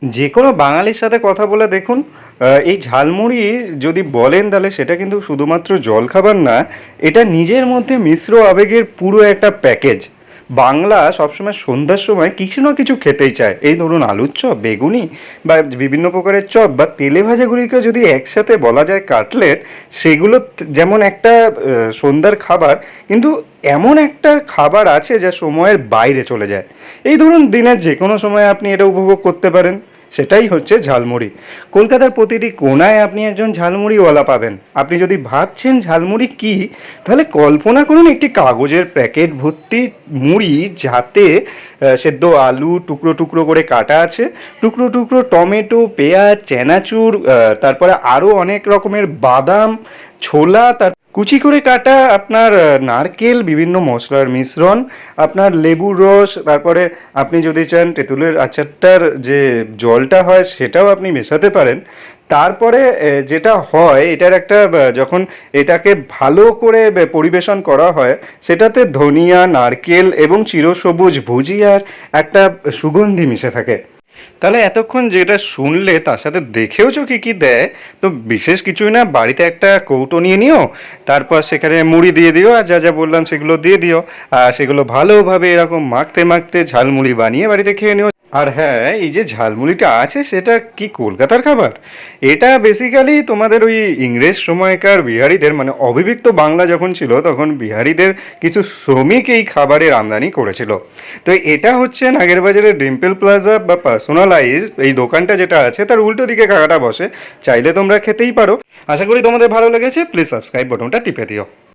যে কোনো বাঙালির সাথে কথা বলে দেখুন, এই ঝালমুড়ি যদি বলেন তাহলে সেটা কিন্তু শুধুমাত্র জলখাবার না, এটা নিজের মধ্যে মিশ্র আবেগের পুরো একটা প্যাকেজ। বাংলা সবসময় সন্ধ্যার সময় কিছু না কিছু খেতেই চায়। এই ধরুন আলুর চপ, বেগুনি বা বিভিন্ন প্রকারের চপ বা তেলে ভাজাগুলিকে যদি একসাথে বলা যায় কাটলেট, সেগুলো যেমন একটা সন্ধ্যার খাবার, কিন্তু এমন একটা খাবার আছে যা সময়ের বাইরে চলে যায়। এই ধরুন দিনের যে কোনো সময় আপনি এটা উপভোগ করতে পারেন। সেটাই হচ্ছে ঝালমুড়ি। কলকাতার প্রতিটি কোণায় আপনি একজন ঝালমুড়িওয়ালা পাবেন। আপনি যদি ভাবছেন ঝালমুড়ি কী, তাহলে কল্পনা করুন একটি কাগজের প্যাকেট ভর্তি মুড়ি, যাতে সেদ্ধ আলু টুকরো টুকরো করে কাটা আছে, টুকরো টুকরো টমেটো, পেঁয়াজ, চানাচুর, তারপরে আরও অনেক রকমের বাদাম, ছোলা, তার কুচি করে কাটা আপনার নারকেল, বিভিন্ন মশলার মিশ্রণ, আপনার লেবুর রস, তারপরে আপনি যদি চান তেঁতুলের আচারটার যে জলটা হয় সেটাও আপনি মেশাতে পারেন। তারপরে যেটা হয় এটার একটা যখন এটাকে ভালো করে পরিবেশন করা হয়, সেটাতে ধনিয়া, নারকেল এবং চিরসবুজ ভুজিয়ার একটা সুগন্ধি মিশে থাকে। তাহলে এতক্ষণ যেটা শুনলে তার সাথে দেখেওছো কী কী দেয়। তো বিশেষ কিছুই না, বাড়িতে একটা কৌটো নিয়ে নিও, তারপর সেখানে মুড়ি দিয়ে দিও, আর যা যা বললাম সেগুলো দিয়ে দিও, আর সেগুলো ভালোভাবে এরকম মাখতে মাখতে ঝালমুড়ি বানিয়ে বাড়িতে খেয়ে নিও। আর হ্যাঁ, এই যে ঝালমুড়িটা আছে সেটা কি কলকাতার খাবার? এটা বেসিক্যালি তোমাদের ওই ইংরেজ সময়কার বিহারিদের, মানে অবিভক্ত বাংলা যখন ছিল তখন বিহারিদের কিছু শ্রমিক এই খাবারের আমদানি করেছিল। তো এটা হচ্ছে নাগেরবাজারের ডিম্পল প্লাজা বা পার্সোনালাইজ এই দোকানটা যেটা আছে তার উল্টো দিকে কাকাটা বসে। চাইলে তোমরা খেতেই পারো। আশা করি তোমাদের ভালো লেগেছে। প্লিজ সাবস্ক্রাইব বাটনটা টিপে দিও।